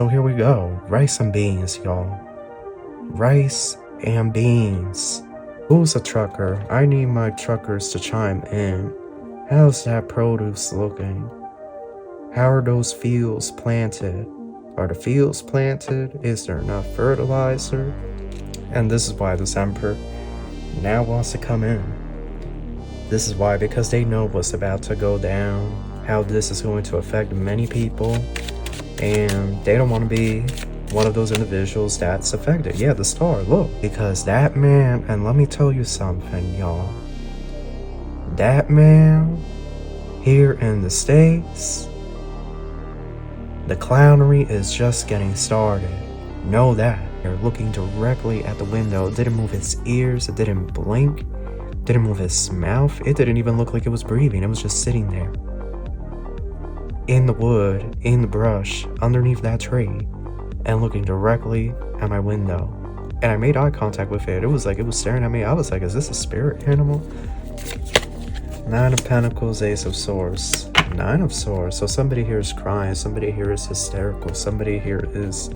So here we go. Rice and beans, y'all. Rice and beans. Who's a trucker? I need my truckers to chime in. How's that produce looking? How are those fields planted? Are the fields planted? Is there enough fertilizer? And this is why this emperor now wants to come in. This is why, because they know what's about to go down, how this is going to affect many people, and they don't want to be one of those individuals that's affected. Yeah, the star, look, because that man, and let me tell you something, y'all, that man here in the States, the clownery is just getting started. Know that. You're looking directly at the window. It didn't move its ears, it didn't blink, didn't move its mouth, it didn't even look like it was breathing. It was just sitting there in the wood, in the brush, underneath that tree, and looking directly at my window. And I made eye contact with it. It was like it was staring at me. I was like, is this a spirit animal? Nine of Pentacles, Ace of Swords. Nine of Swords. So somebody here is crying. Somebody here is hysterical. Somebody here is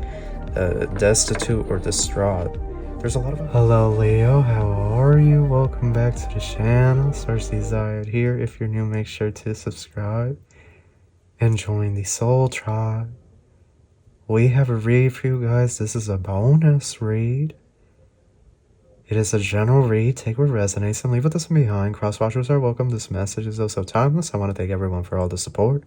destitute or distraught. There's a lot of... Hello, Leo. How are you? Welcome back to the channel. Starseed here. If you're new, make sure to subscribe and join the Soul Tribe. We have a read for you guys. This is a bonus read. It is a general read. Take what resonates and leave with us behind. Cross-watchers are welcome. This message is also timeless. I want to thank everyone for all the support.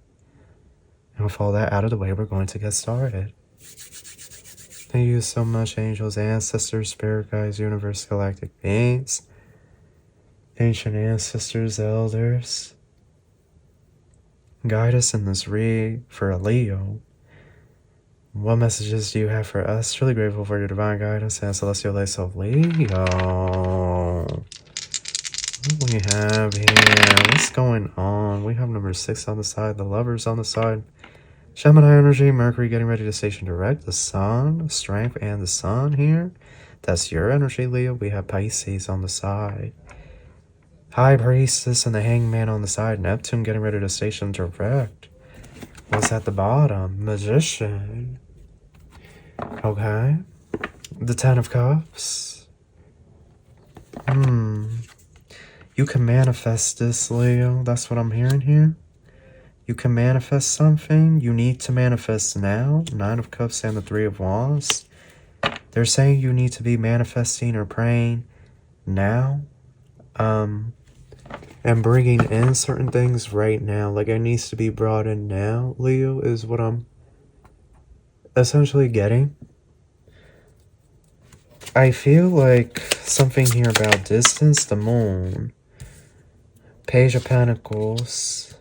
And with all that out of the way, we're going to get started. Thank you so much, angels, ancestors, spirit guides, universe, galactic beings, ancient ancestors, elders. Guide us in this read for a Leo. What messages do you have for us? Really grateful for your divine guidance and celestial light of Leo. What do we have here? What's going on? We have number 6 on the side, the lovers on the side. Gemini energy, Mercury getting ready to station direct, the sun, strength, and the sun here. That's your energy, Leo. We have Pisces on the side. High Priestess and the Hangman on the side. Neptune getting ready to station direct. What's at the bottom? Magician. Okay. The Ten of Cups. You can manifest this, Leo. That's what I'm hearing here. You can manifest something. You need to manifest now. Nine of Cups and the Three of Wands. They're saying you need to be manifesting or praying now. And bringing in certain things right now. Like it needs to be brought in now, Leo, is what I'm essentially getting. I feel like something here about distance, the moon, Page of Pentacles.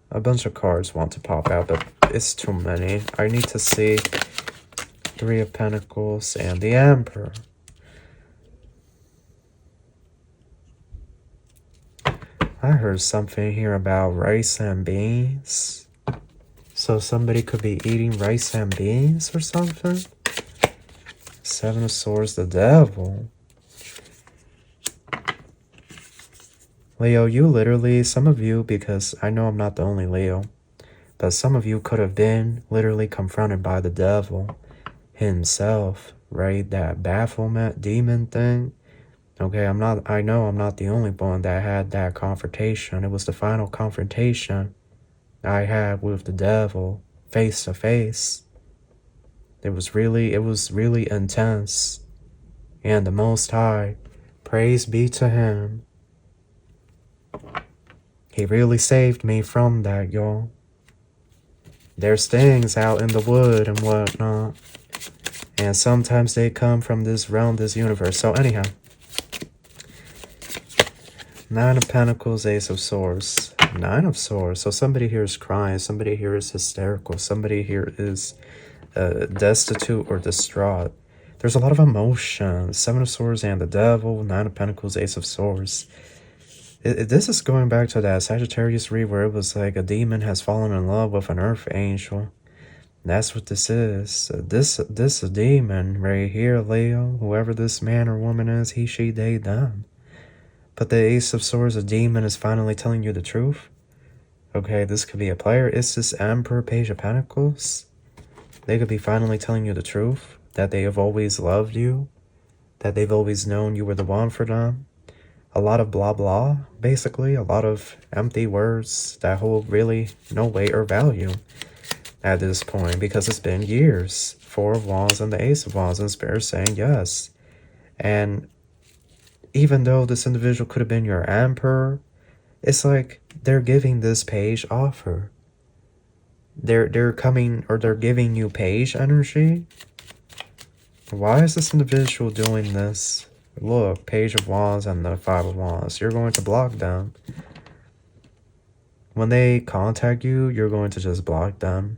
A bunch of cards want to pop out, but it's too many. I need to see Three of Pentacles and the Emperor. I heard something here about rice and beans. So somebody could be eating rice and beans or something. Seven of Swords, the Devil. Leo, you literally, some of you, because I know I'm not the only Leo, but some of you could have been literally confronted by the devil himself, right? That bafflement demon thing. Okay, I know I'm not the only one that had that confrontation. It was the final confrontation I had with the devil, face to face. It was really intense. And the Most High, praise be to him, he really saved me from that, y'all. There's things out in the wood and whatnot. And sometimes they come from this realm, this universe. So anyhow. Nine of Pentacles, Ace of Swords. Nine of Swords. So somebody here is crying. Somebody here is hysterical. Somebody here is destitute or distraught. There's a lot of emotion. Seven of Swords and the Devil. Nine of Pentacles, Ace of Swords. This is going back to that Sagittarius read where it was like a demon has fallen in love with an earth angel. That's what this is. This a demon right here, Leo. Whoever this man or woman is, he, she, they, them. But the Ace of Swords, a demon, is finally telling you the truth. Okay, this could be a player. It's this Emperor, Page of Pentacles. They could be finally telling you the truth, that they have always loved you, that they've always known you were the one for them. A lot of blah blah, basically, a lot of empty words that hold really no weight or value at this point, because it's been years. Four of Wands and the Ace of Wands, and Spirit saying yes. And even though this individual could have been your Emperor, it's like they're giving this Page offer. They're coming, or they're giving you Page energy. Why is this individual doing this? Look, Page of Wands and the Five of Wands. You're going to block them. When they contact you, you're going to just block them.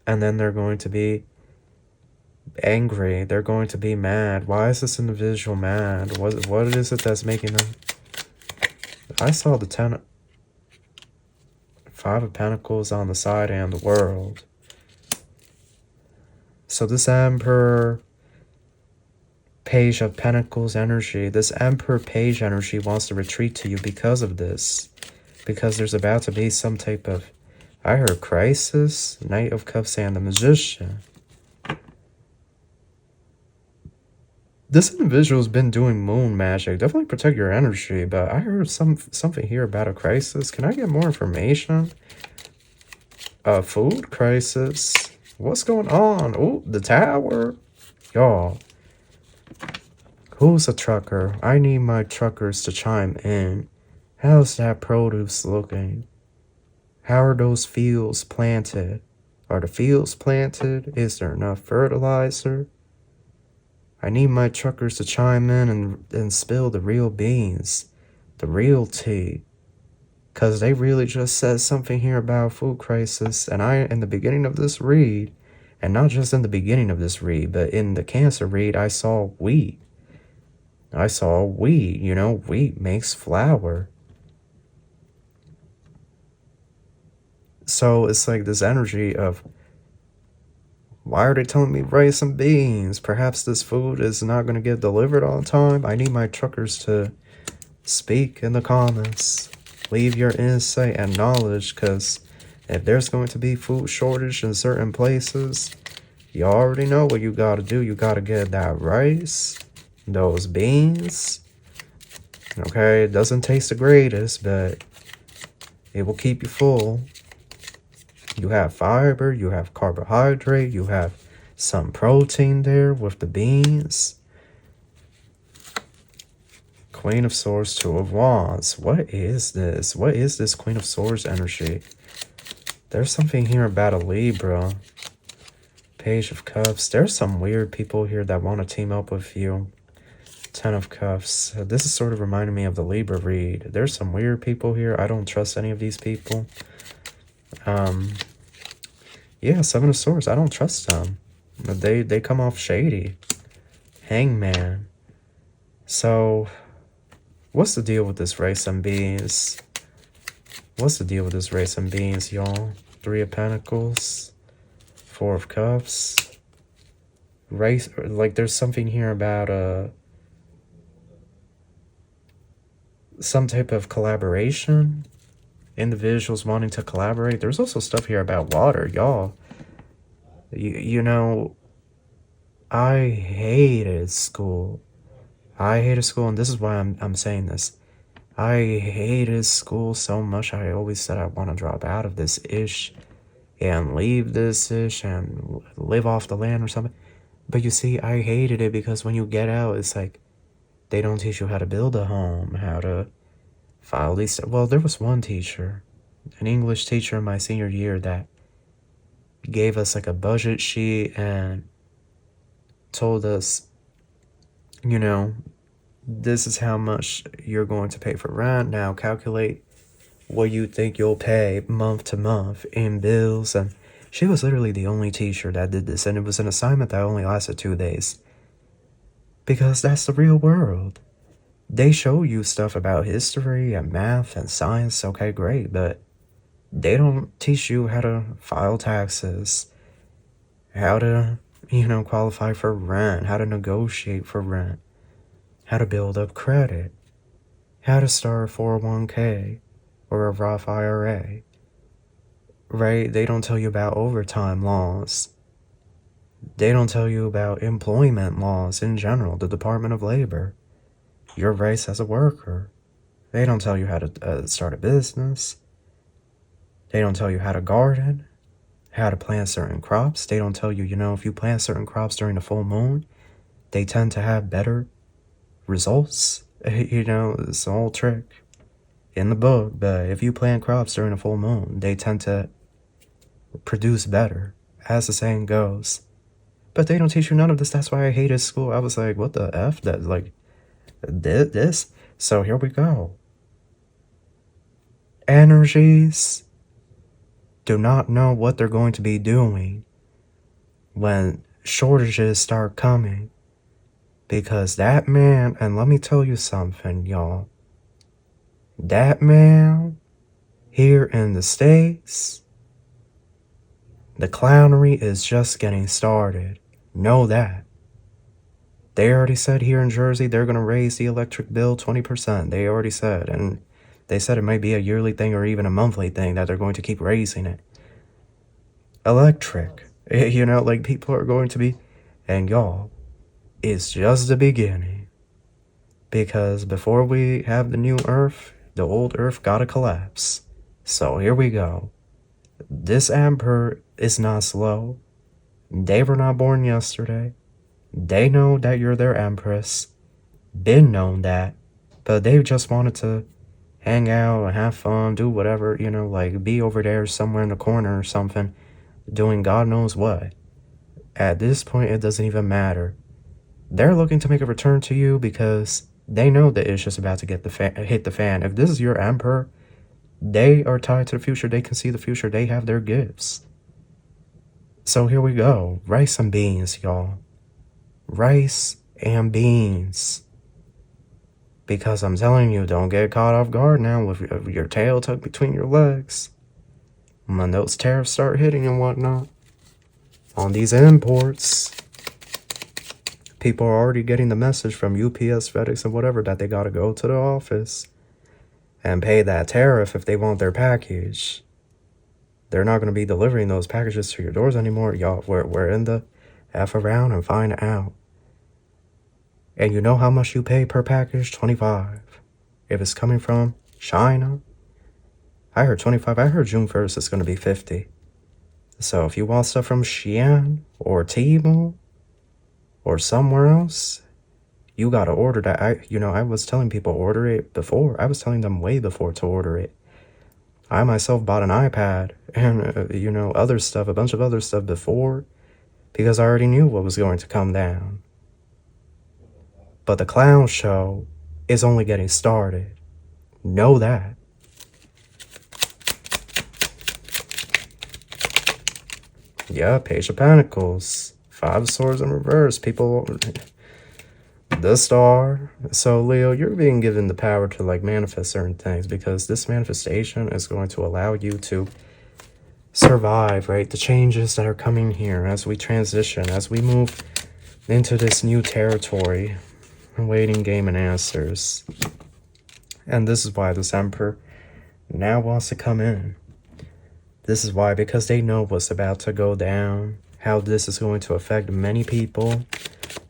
And then they're going to be angry. They're going to be mad. Why is this individual mad? What is it that's making them? I saw the Five of Pentacles on the side and the World. So this Emperor, Page of Pentacles energy, this Emperor Page energy wants to retreat to you because of this. Because there's about to be some type of, I heard crisis, Knight of Cups and the Magician. This individual's been doing moon magic. Definitely protect your energy, but I heard something here about a crisis. Can I get more information? Food crisis. What's going on? Oh, the Tower. Y'all. Who's a trucker? I need my truckers to chime in. How's that produce looking? How are those fields planted? Are the fields planted? Is there enough fertilizer? I need my truckers to chime in and spill the real beans, the real tea. Because they really just said something here about food crisis. And in the beginning of this read, and not just in the beginning of this read, but in the Cancer read, I saw wheat. I saw wheat, you know, wheat makes flour. So it's like this energy of, why are they telling me rice and beans? Perhaps this food is not going to get delivered on time. I need my truckers to speak in the comments. Leave your insight and knowledge, because if there's going to be food shortage in certain places, you already know what you got to do. You got to get that rice, those beans. Okay, it doesn't taste the greatest, but it will keep you full. You have fiber, you have carbohydrate, you have some protein there with the beans. Queen of Swords, Two of Wands. What is this? What is this Queen of Swords energy? There's something here about a Libra. Page of Cups. There's some weird people here that want to team up with you. Ten of Cups. This is sort of reminding me of the Libra read. There's some weird people here. I don't trust any of these people. Yeah, Seven of Swords. I don't trust them. They come off shady. Hangman. So, what's the deal with this rice and beans? What's the deal with this rice and beans, y'all? Three of Pentacles. Four of Cups. Rice, like there's something here about some type of collaboration. Individuals wanting to collaborate. There's also stuff here about water, y'all. You know, I hated school. I hated school, and this is why I'm saying this. I hated school so much. I always said I want to drop out of this ish and leave this ish and live off the land or something. But you see, I hated it because when you get out, it's like they don't teach you how to build a home, how to file these. Well, there was one teacher, an English teacher in my senior year, that gave us like a budget sheet and told us, you know, this is how much you're going to pay for rent. Now calculate what you think you'll pay month to month in bills. And she was literally the only teacher that did this. And it was an assignment that only lasted 2 days. Because that's the real world. They show you stuff about history and math and science. Okay, great. But they don't teach you how to file taxes, how to, you know, qualify for rent, how to negotiate for rent, how to build up credit, how to start a 401k or a Roth IRA, right? They don't tell you about overtime laws. They don't tell you about employment laws in general, the Department of Labor, your rights as a worker. They don't tell you how to start a business. They don't tell you how to garden, how to plant certain crops. They don't tell you, if you plant certain crops during the full moon, they tend to have better results. It's a whole trick in the book, but if you plant crops during a full moon, they tend to produce better, as the saying goes. But they don't teach you none of this. That's why I hated school. I was like, what the F? That, like, this? So here we go. Energies do not know what they're going to be doing when shortages start coming. Because that man, and let me tell you something, y'all. That man here in the States, the clownery is just getting started. Know that. They already said here in Jersey they're going to raise the electric bill 20%. They already said, and they said it might be a yearly thing or even a monthly thing that they're going to keep raising it. Electric. Like people are going to be, and y'all, it's just the beginning. Because before we have the new Earth, the old Earth gotta collapse. So here we go. This emperor is not slow. They were not born yesterday. They know that you're their empress. Been known that. But they just wanted to hang out and have fun, do whatever, like be over there somewhere in the corner or something, doing God knows what. At this point, it doesn't even matter. They're looking to make a return to you because they know that it's just about to hit the fan. If this is your emperor, they are tied to the future. They can see the future. They have their gifts. So here we go. Rice and beans, y'all. Rice and beans. Because I'm telling you, don't get caught off guard now with your tail tucked between your legs. When those tariffs start hitting and whatnot on these imports, people are already getting the message from UPS, FedEx, and whatever that they gotta go to the office and pay that tariff if they want their package. They're not gonna be delivering those packages to your doors anymore. Y'all, we're in the F around and find out. And you know how much you pay per package? $25. If it's coming from China, I heard $25. I heard June 1st it's gonna be $50. So if you want stuff from Xi'an or Temu or somewhere else, you gotta order that. I was telling people order it before. I was telling them way before to order it. I myself bought an iPad and, other stuff, a bunch of other stuff before, because I already knew what was going to come down. But the clown show is only getting started. Know that. Yeah, Page of Pentacles. 5 of Swords in reverse. People, the Star. So, Leo, you're being given the power to, manifest certain things, because this manifestation is going to allow you to survive, right? The changes that are coming here as we transition, as we move into this new territory, waiting game and answers. And this is why this Emperor now wants to come in. This is why, because they know what's about to go down, how this is going to affect many people,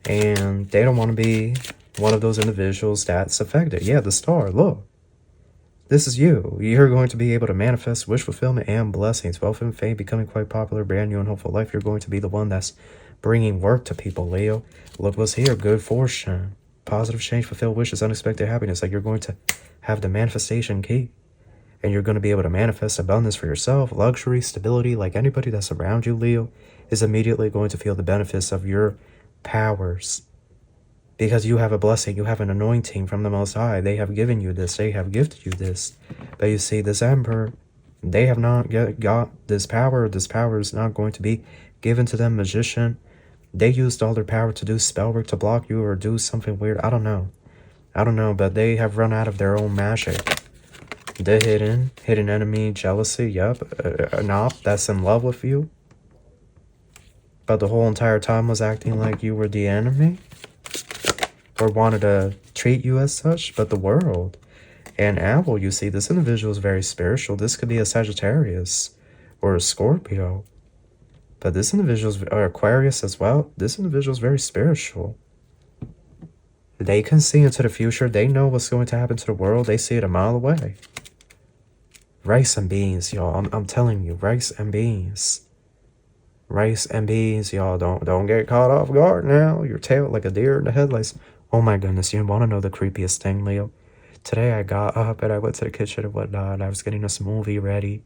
and they don't want to be one of those individuals that's affected. Yeah, the Star, look. This is you. You're going to be able to manifest wish fulfillment and blessings, wealth and fame, becoming quite popular, brand new and hopeful life. You're going to be the one that's bringing work to people, Leo. Look what's here, good fortune, positive change, fulfilled wishes, unexpected happiness. You're going to have the manifestation key. And you're going to be able to manifest abundance for yourself, luxury, stability. Anybody that's around you, Leo, is immediately going to feel the benefits of your powers. Because you have a blessing, you have an anointing from the Most High. They have given you this, they have gifted you this. But you see, this Emperor, they have not got this power. This power is not going to be given to them. Magician, they used all their power to do spell work to block you or do something weird. I don't know, but they have run out of their own magic. The hidden enemy, jealousy, yep, an op that's in love with you, but the whole entire time was acting like you were the enemy, or wanted to treat you as such. But the world, and Owl, you see, this individual is very spiritual. This could be a Sagittarius or a Scorpio, But this individual's Aquarius as well. This individual's very spiritual. They can see into the future. They know what's going to happen to the world. They see it a mile away. Rice and beans, y'all. I'm telling you, rice and beans. Rice and beans, y'all. Don't get caught off guard now. Your tail like a deer in the headlights. Oh my goodness, you want to know the creepiest thing, Leo? Today I got up and I went to the kitchen and whatnot. I was getting a smoothie ready.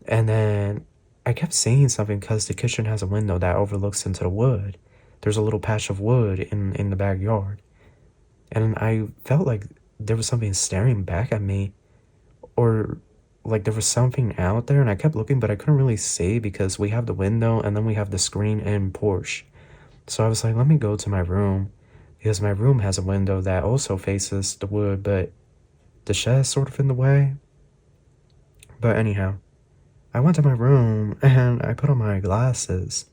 And then I kept seeing something because the kitchen has a window that overlooks into the wood. There's a little patch of wood in the backyard. And I felt like there was something staring back at me. Or like there was something out there, and I kept looking, but I couldn't really see because we have the window and then we have the screen and porch. So I was like, let me go to my room, because my room has a window that also faces the wood, but the shed's sort of in the way. But anyhow, I went to my room and I put on my glasses,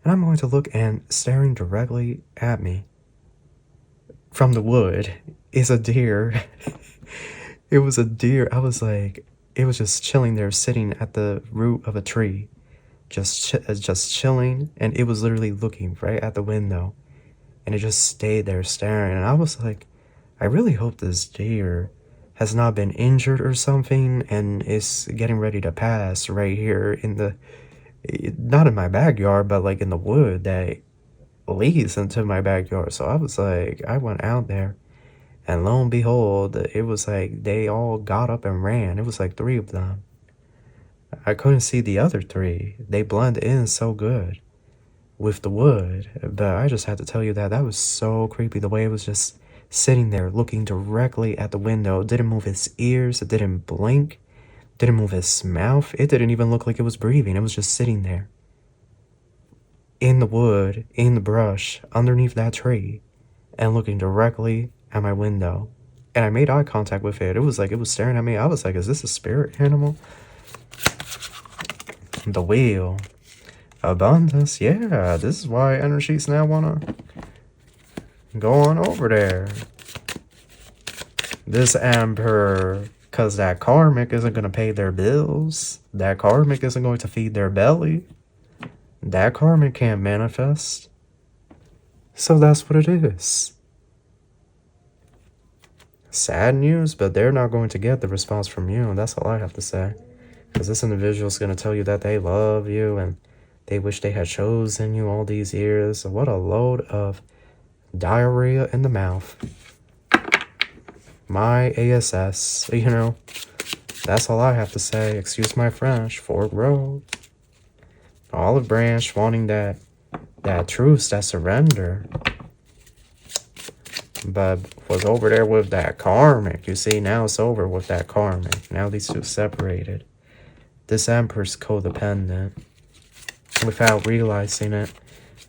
and I'm going to look, and staring directly at me from the wood is a deer. It was a deer. I was like, it was just chilling there, sitting at the root of a tree, just chilling, and it was literally looking right at the window, and it just stayed there staring. And I was like, I really hope this deer has not been injured or something and is getting ready to pass right here in the, not in my backyard, but like in the wood that leads into my backyard. So I was like, I went out there, and lo and behold, it was like they all got up and ran. It was like 3 of them. I couldn't see the other 3. They blend in so good with the wood. But I just had to tell you that was so creepy. The way it was just sitting there looking directly at the window. It didn't move its ears. It didn't blink. Didn't move its mouth. It didn't even look like it was breathing. It was just sitting there in the wood, in the brush, underneath that tree, and looking directly at my window. And I made eye contact with it. It was like it was staring at me. I was like, is this a spirit animal? The wheel. Abundance. Yeah, this is why energies now want to go on over there. This Emperor, because that karmic isn't going to pay their bills. That karmic isn't going to feed their belly. That karmic can't manifest. So that's what it is. Sad news, but they're not going to get the response from you. And that's all I have to say. Because this individual is going to tell you that they love you and they wish they had chosen you all these years. What a load of diarrhea in the mouth. My ASS, you know. That's all I have to say. Excuse my French. Fork Road. Olive Branch wanting that truce, that surrender. But was over there with that karmic. You see, now it's over with that karmic. Now these two separated. This Emperor's codependent. Without realizing it.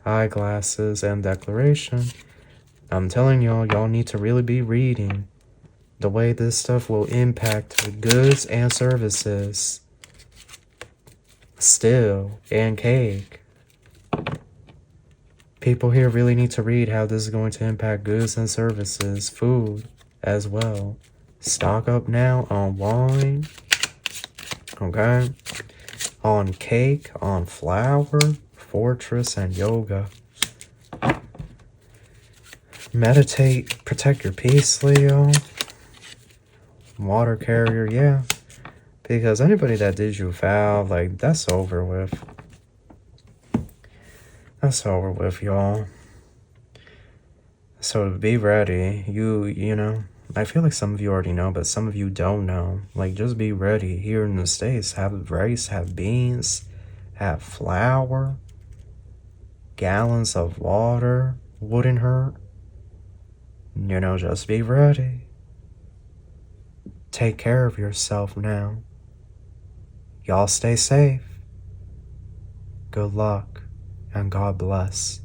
Eyeglasses and declaration. I'm telling y'all need to really be reading the way this stuff will impact goods and services. Still, and cake. People here really need to read how this is going to impact goods and services, food as well. Stock up now on wine, okay? On cake, on flour, fortress, and yoga. Meditate, protect your peace, Leo. Water carrier, yeah. Because anybody that did you foul, like, that's over with. That's over with, y'all. So be ready. You know, I feel like some of you already know, but some of you don't know. Like, just be ready. Here in the States, have rice, have beans, have flour, gallons of water. Wouldn't hurt. You know, just be ready. Take care of yourself now. Y'all stay safe. Good luck, and God bless.